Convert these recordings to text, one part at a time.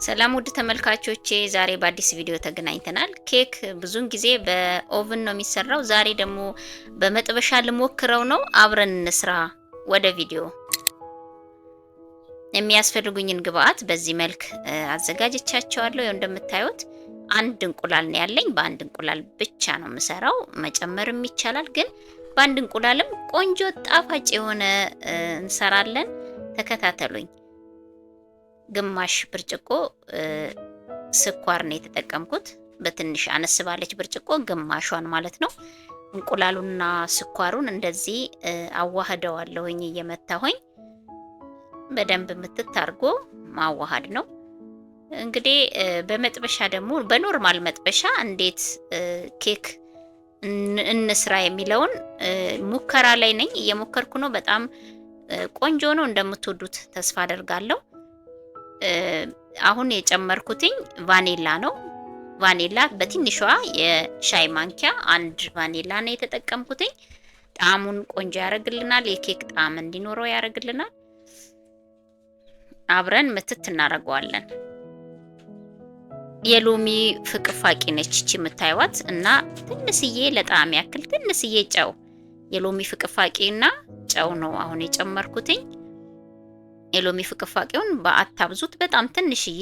ሰላም ውድ ተመልካቾቼ ዛሬ በአዲስ ቪዲዮ ተገናኝተናል። ኬክ ብዙን ጊዜ በኦቭን ነው የሚሰራው። ዛሬ ደግሞ በመጥበሻ ልሞክረው ነው። አብረን እንስራ። ወደ ቪዲዮ የሚያስፈልጉኝን ግብአት በዚህ መልክ አዘጋጅቻቸዋለሁ። ያው እንደምታዩት አንድ እንቁላል ነው ያለኝ። በአንድ እንቁላል ብቻ ነው የምሰራው። መጨመርም ይቻላል፣ ግን በአንድ እንቁላልም ቆንጆ ጣፋጭ የሆነ እንሰራለን። ተከታተሉኝ። ግማሽ ብርጭቆ ስኳር ነው የተጠቀምኩት። በትንሽ አነስ ባለች ብርጭቆ ግማሿን ማለት ነው። እንቁላሉና ስኳሩን እንደዚህ አዋህደዋለሁኝ እየመታሁኝ በደንብ ምትት አድርጎ ማዋሃድ ነው። እንግዲህ በመጥበሻ ደግሞ በኖርማል መጥበሻ እንዴት ኬክ እንስራ የሚለውን ሙከራ ላይ ነኝ፣ እየሞከርኩ ነው። በጣም ቆንጆ ነው፣ እንደምትወዱት ተስፋ አደርጋለሁ። አሁን የጨመርኩትኝ ቫኒላ ነው። ቫኒላ በትንሿ የሻይ ማንኪያ አንድ ቫኒላ ነው የተጠቀምኩትኝ። ጣዕሙን ቆንጆ ያደርግልናል፣ የኬክ ጣዕም እንዲኖረው ያደርግልናል። አብረን ምትት እናደርገዋለን። የሎሚ ፍቅፋቂ ነች እቺ የምታዩት እና ትንስዬ ለጣዕም ያክል ትንስዬ ጨው፣ የሎሚ ፍቅፋቂና ጨው ነው አሁን የጨመርኩትኝ። የሎሚ ፍቅፋቂውን በአታብዙት፣ በጣም ትንሽዬ።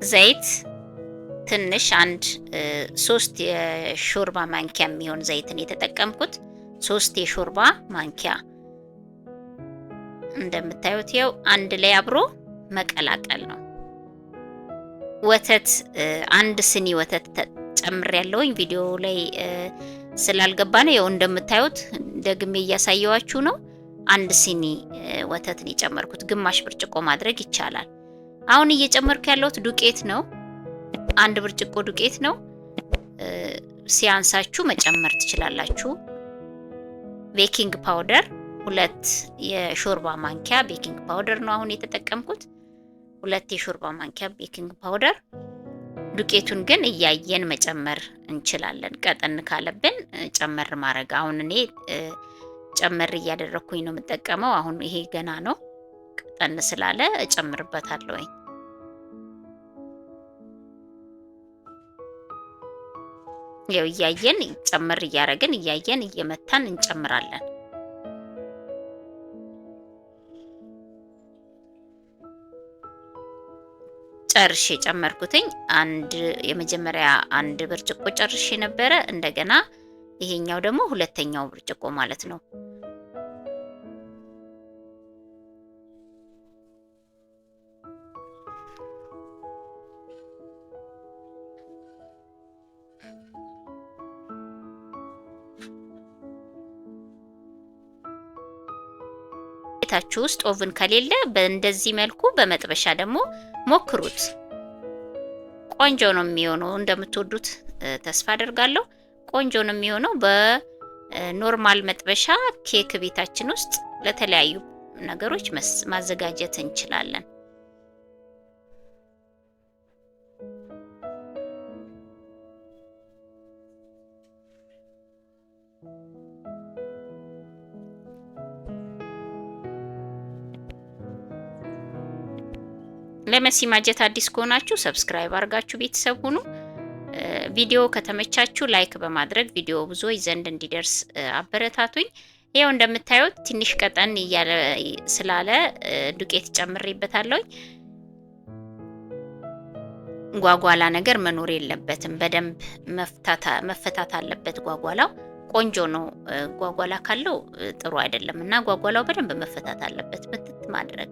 ዘይት ትንሽ አንድ 3 የሾርባ ማንኪያ የሚሆን ዘይትን የተጠቀምኩት። 3 የሾርባ ማንኪያ እንደምታዩት ያው አንድ ላይ አብሮ መቀላቀል ነው። ወተት አንድ ስኒ ወተት ጨምር ያለውኝ ቪዲዮ ላይ ስላልገባ ነው። ያው እንደምታዩት ደግሜ እያሳየዋችሁ ነው። አንድ ሲኒ ወተትን የጨመርኩት፣ ግማሽ ብርጭቆ ማድረግ ይቻላል። አሁን እየጨመርኩ ያለሁት ዱቄት ነው። አንድ ብርጭቆ ዱቄት ነው። ሲያንሳችሁ መጨመር ትችላላችሁ። ቤኪንግ ፓውደር 2 የሾርባ ማንኪያ ቤኪንግ ፓውደር ነው አሁን የተጠቀምኩት። 2 የሾርባ ማንኪያ ቤኪንግ ፓውደር። ዱቄቱን ግን እያየን መጨመር እንችላለን። ቀጠን ካለብን ጨመር ማድረግ። አሁን እኔ ጨመር እያደረኩኝ ነው የምጠቀመው። አሁን ይሄ ገና ነው፣ ቀጠን ስላለ እጨምርበታለሁ። ያው እያየን ጨመር እያደረግን እያየን እየመታን እንጨምራለን። ጨርሼ ጨመርኩትኝ። የመጀመሪያ አንድ ብርጭቆ ጨርሼ ነበረ። እንደገና ይሄኛው ደግሞ ሁለተኛው ብርጭቆ ማለት ነው። ቤታችሁ ውስጥ ኦቭን ከሌለ በእንደዚህ መልኩ በመጥበሻ ደግሞ ሞክሩት። ቆንጆ ነው የሚሆነው። እንደምትወዱት ተስፋ አደርጋለሁ። ቆንጆ ነው የሚሆነው። በኖርማል መጥበሻ ኬክ ቤታችን ውስጥ ለተለያዩ ነገሮች ማዘጋጀት እንችላለን። ለመሲ ማጀት አዲስ ከሆናችሁ ሰብስክራይብ አድርጋችሁ ቤተሰብ ሁኑ። ቪዲዮ ከተመቻችሁ ላይክ በማድረግ ቪዲዮ ብዙዎች ዘንድ እንዲደርስ አበረታቱኝ። ይሄው እንደምታዩት ትንሽ ቀጠን እያለ ስላለ ዱቄት ጨምሬበታለሁ። ጓጓላ ነገር መኖር የለበትም። በደንብ መፈታት አለበት ጓጓላው። ቆንጆ ነው። ጓጓላ ካለው ጥሩ አይደለም እና ጓጓላው በደንብ መፈታት አለበት። ምትት ማድረግ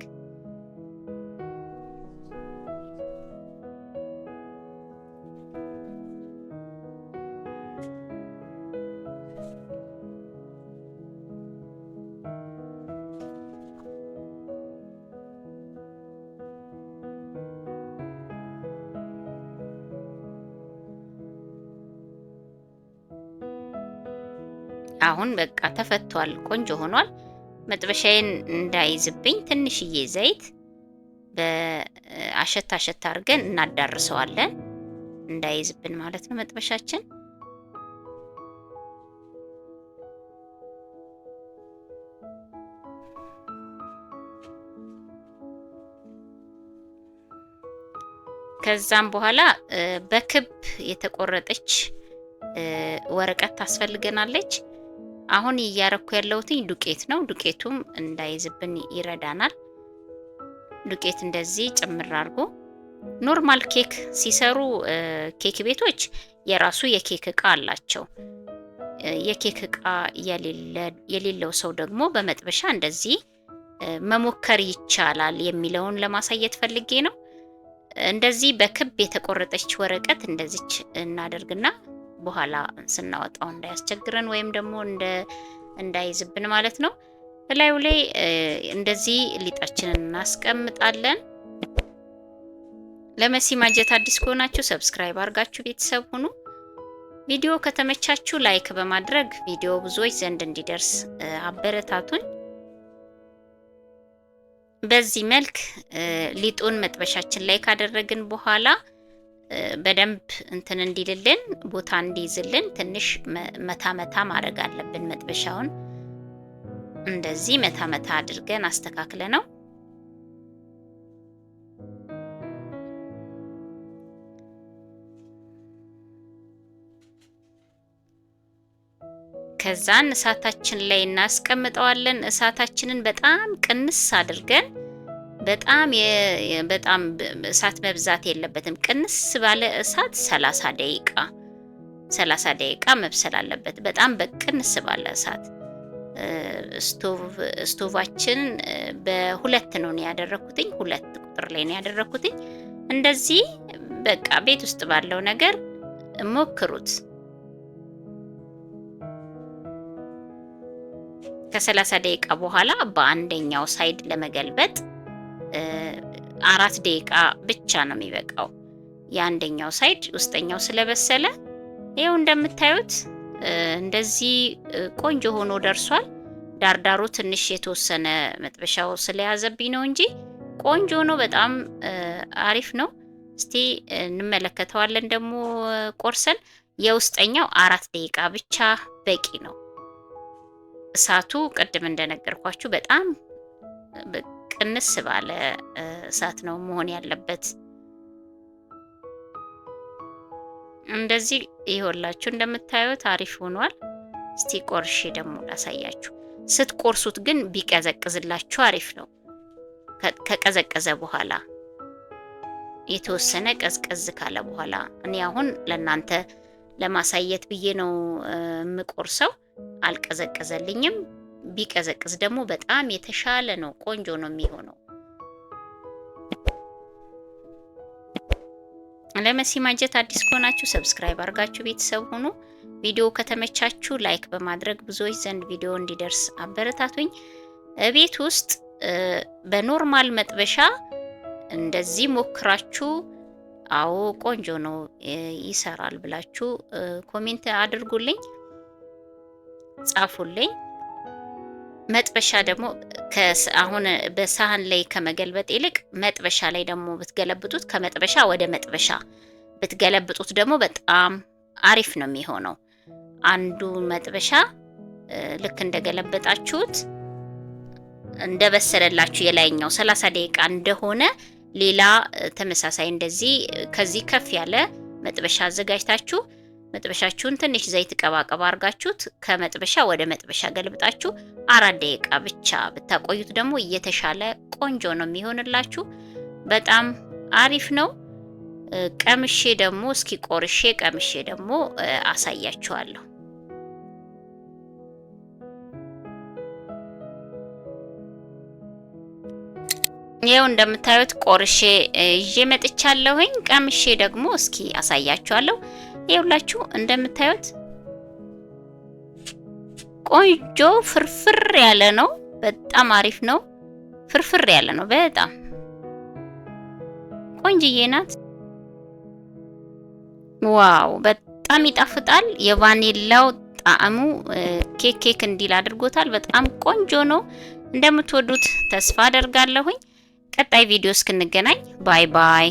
አሁን በቃ ተፈቷል። ቆንጆ ሆኗል። መጥበሻዬን እንዳይዝብኝ ትንሽዬ ዘይት በአሸታ አድርገን እናዳርሰዋለን። እንዳይዝብን ማለት ነው መጥበሻችን። ከዛም በኋላ በክብ የተቆረጠች ወረቀት ታስፈልገናለች። አሁን እያረኩ ያለሁት ዱቄት ነው። ዱቄቱም እንዳይዝብን ይረዳናል። ዱቄት እንደዚህ ጭምር አድርጎ ኖርማል ኬክ ሲሰሩ ኬክ ቤቶች የራሱ የኬክ እቃ አላቸው። የኬክ እቃ የሌለው ሰው ደግሞ በመጥበሻ እንደዚህ መሞከር ይቻላል የሚለውን ለማሳየት ፈልጌ ነው። እንደዚህ በክብ የተቆረጠች ወረቀት እንደዚች እናደርግና በኋላ ስናወጣው እንዳያስቸግረን ወይም ደግሞ እንዳይዝብን ማለት ነው። በላዩ ላይ እንደዚህ ሊጣችንን እናስቀምጣለን። ለመሲ ማጀት አዲስ ከሆናችሁ ሰብስክራይብ አድርጋችሁ ቤተሰብ ሁኑ። ቪዲዮ ከተመቻችሁ ላይክ በማድረግ ቪዲዮ ብዙዎች ዘንድ እንዲደርስ አበረታቱኝ። በዚህ መልክ ሊጡን መጥበሻችን ላይ ካደረግን በኋላ በደንብ እንትን እንዲልልን ቦታ እንዲይዝልን ትንሽ መታ መታ ማድረግ አለብን። መጥበሻውን እንደዚህ መታ መታ አድርገን አስተካክለ ነው ከዛን እሳታችን ላይ እናስቀምጠዋለን። እሳታችንን በጣም ቅንስ አድርገን በጣም እሳት መብዛት የለበትም። ቅንስ ባለ እሳት 30 ደቂቃ መብሰል አለበት። በጣም በቅንስ ባለ እሳት ስቶቫችን በሁለት ነው ያደረኩትኝ። 2 ቁጥር ላይ ነው ያደረኩትኝ። እንደዚህ በቃ ቤት ውስጥ ባለው ነገር ሞክሩት። ከ30 ደቂቃ በኋላ በአንደኛው ሳይድ ለመገልበጥ 4 ደቂቃ ብቻ ነው የሚበቃው። የአንደኛው ሳይድ ውስጠኛው ስለበሰለ ይሄው እንደምታዩት እንደዚህ ቆንጆ ሆኖ ደርሷል። ዳርዳሩ ትንሽ የተወሰነ መጥበሻው ስለያዘብኝ ነው እንጂ ቆንጆ ነው። በጣም አሪፍ ነው። እስቲ እንመለከተዋለን ደግሞ ቆርሰን። የውስጠኛው 4 ደቂቃ ብቻ በቂ ነው። እሳቱ ቅድም እንደነገርኳችሁ በጣም ቅንስ ባለ እሳት ነው መሆን ያለበት። እንደዚህ ይኸውላችሁ እንደምታዩት አሪፍ ሆኗል። እስቲ ቆርሼ ደግሞ ላሳያችሁ። ስትቆርሱት ግን ቢቀዘቅዝላችሁ አሪፍ ነው። ከቀዘቀዘ በኋላ የተወሰነ ቀዝቀዝ ካለ በኋላ እኔ አሁን ለናንተ ለማሳየት ብዬ ነው የምቆርሰው። አልቀዘቀዘልኝም። ቢቀዘቅዝ ደግሞ በጣም የተሻለ ነው፣ ቆንጆ ነው የሚሆነው። ለመሲ ማጀት አዲስ ከሆናችሁ ሰብስክራይብ አድርጋችሁ ቤተሰብ ሁኑ። ቪዲዮ ከተመቻችሁ ላይክ በማድረግ ብዙዎች ዘንድ ቪዲዮ እንዲደርስ አበረታቱኝ። ቤት ውስጥ በኖርማል መጥበሻ እንደዚህ ሞክራችሁ አዎ ቆንጆ ነው ይሰራል ብላችሁ ኮሜንት አድርጉልኝ፣ ጻፉልኝ። መጥበሻ ደግሞ አሁን በሳህን ላይ ከመገልበጥ ይልቅ መጥበሻ ላይ ደግሞ ብትገለብጡት፣ ከመጥበሻ ወደ መጥበሻ ብትገለብጡት ደግሞ በጣም አሪፍ ነው የሚሆነው። አንዱ መጥበሻ ልክ እንደገለበጣችሁት እንደበሰለላችሁ የላይኛው 30 ደቂቃ እንደሆነ ሌላ ተመሳሳይ እንደዚህ ከዚህ ከፍ ያለ መጥበሻ አዘጋጅታችሁ መጥበሻችሁን ትንሽ ዘይት ቀባቀባ አርጋችሁት ከመጥበሻ ወደ መጥበሻ ገልብጣችሁ 4 ደቂቃ ብቻ ብታቆዩት ደግሞ እየተሻለ ቆንጆ ነው የሚሆንላችሁ። በጣም አሪፍ ነው። ቀምሼ ደግሞ እስኪ ቆርሼ ቀምሼ ደግሞ አሳያችኋለሁ። ይሄው እንደምታዩት ቆርሼ ይዤ መጥቻለሁኝ። ቀምሼ ደግሞ እስኪ አሳያችኋለሁ። ይኸውላችሁ እንደምታዩት ቆንጆ ፍርፍር ያለ ነው። በጣም አሪፍ ነው። ፍርፍር ያለ ነው። በጣም ቆንጅዬ ናት። ዋው በጣም ይጣፍጣል። የቫኒላው ጣዕሙ ኬክ እንዲል አድርጎታል። በጣም ቆንጆ ነው። እንደምትወዱት ተስፋ አደርጋለሁኝ። ቀጣይ ቪዲዮ እስክንገናኝ ባይ ባይ።